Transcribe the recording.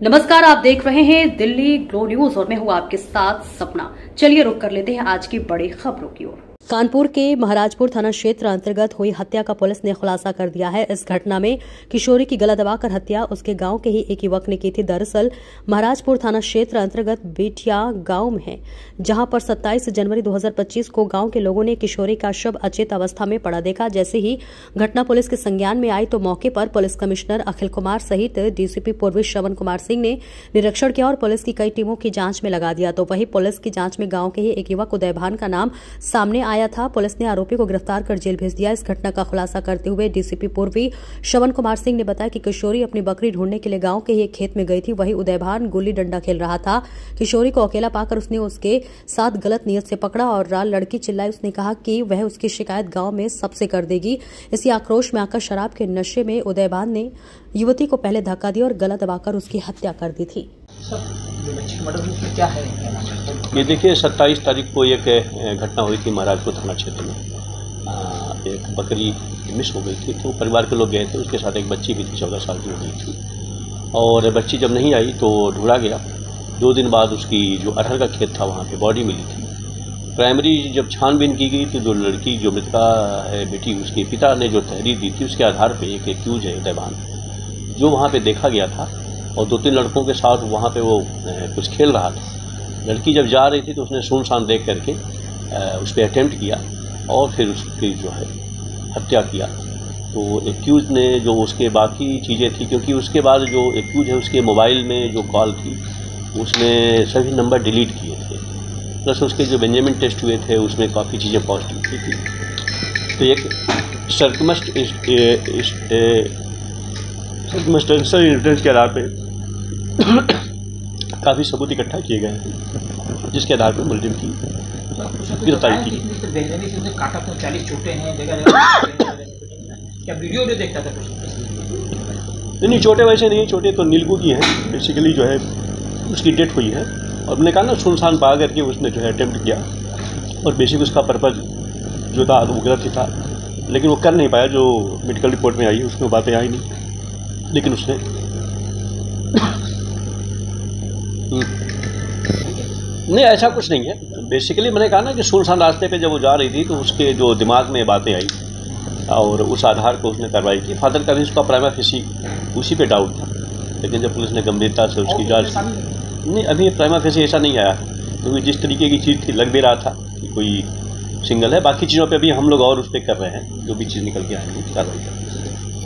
नमस्कार, आप देख रहे हैं दिल्ली ग्लो न्यूज और मैं हूं आपके साथ सपना। चलिए रुक कर लेते हैं आज की बड़ी खबरों की ओर। कानपुर के महाराजपुर थाना क्षेत्र अंतर्गत हुई हत्या का पुलिस ने खुलासा कर दिया है। इस घटना में किशोरी की गला दबाकर हत्या उसके गांव के ही एक युवक ने की थी। दरअसल महाराजपुर थाना क्षेत्र अंतर्गत बेटिया गांव में है, जहां पर 27 जनवरी 2025 को गांव के लोगों ने किशोरी का शव अचेत अवस्था में पड़ा देखा। जैसे ही घटना पुलिस के संज्ञान में आई तो मौके पर पुलिस कमिश्नर अखिल कुमार सहित डीसीपी पूर्वी श्रवण कुमार सिंह ने निरीक्षण किया और पुलिस की कई टीमों की जांच में लगा दिया। तो वहीं पुलिस की जांच में गांव के ही एक युवक उदय भान का नाम सामने आया था। पुलिस ने आरोपी को गिरफ्तार कर जेल भेज दिया। इस घटना का खुलासा करते हुए डीसीपी पूर्वी श्रवण कुमार सिंह ने बताया कि किशोरी अपनी बकरी ढूंढने के लिए गांव के ही एक खेत में गई थी। वहीं उदय भान गुल्ली डंडा खेल रहा था। किशोरी को अकेला पाकर उसने उसके साथ गलत नियत से पकड़ा और लड़की चिल्लाई। उसने कहा कि वह उसकी शिकायत गांव में सबसे कर देगी। इसी आक्रोश में आकर शराब के नशे में उदय भान ने युवती को पहले धक्का दिया और गला दबाकर उसकी हत्या कर दी थी। क्या है ये देखिए, 27 तारीख को एक घटना हुई थी महाराजपुर थाना क्षेत्र में। एक बकरी मिस हो गई थी, तो परिवार के लोग गए थे, उसके साथ एक बच्ची भी थी, 14 साल की हो गई थी। और बच्ची जब नहीं आई तो ढूंढा गया। 2 दिन बाद उसकी जो अरहर का खेत था वहाँ पे बॉडी मिली थी। प्राइमरी जब छानबीन की गई तो जो लड़की जो मृतका है बेटी, उसके पिता ने जो तहरीर दी थी उसके आधार पर एक एक्यूज है उदय भान, जो वहाँ पर देखा गया था और 2-3 लड़कों के साथ वहाँ पे वो कुछ खेल रहा था। लड़की जब जा रही थी तो उसने सुनसान देख करके उस पर अटेम्प्ट किया और फिर उसकी जो है हत्या किया। तो एक्यूज ने जो उसके बाकी चीज़ें थी, क्योंकि उसके बाद जो एक्यूज है उसके मोबाइल में जो कॉल थी उसने सभी नंबर डिलीट किए थे, प्लस उसके जो बेंजामिन टेस्ट हुए थे उसमें काफ़ी चीज़ें पॉजिटिव थी। तो एक सर्कमस्टेंशियल एविडेंस के आधार पे काफ़ी सबूत इकट्ठा किए गए हैं, जिसके आधार पर मुलजिम की गिरफ्तारी की। काटा तो 40 चोटें हैं, क्या वीडियो जो देखता था कुछ? नहीं, चोटें वैसे नहीं, चोटें तो नीलगू की हैं। बेसिकली जो है उसकी डेथ हुई है और मैंने कहा ना, सुनसान पा करके उसने जो है अटेम्प्ट किया और बेसिक उसका पर्पज़ जो था वो गलत ही था, लेकिन वो कर नहीं पाया। जो मेडिकल रिपोर्ट में आई है उसमें बातें आई नहीं, लेकिन उसने नहीं, ऐसा कुछ नहीं है। बेसिकली मैंने कहा ना कि सुनसान रास्ते पे जब वो जा रही थी तो उसके जो दिमाग में बातें आई और उस आधार पर उसने कार्रवाई की। फादर का भी उसका प्राइमा फेसी उसी पे डाउट था, लेकिन जब पुलिस ने गंभीरता से उसकी जांच नहीं, अभी प्राइमा फेसी ऐसा नहीं आया, क्योंकि जिस तरीके की चीज़ थी लग भी रहा था कि कोई सिंगल है। बाकी चीज़ों पर भी हम लोग और उस पर कर रहे हैं, जो भी चीज़ निकल के आएंगी कार्रवाई करेंगे।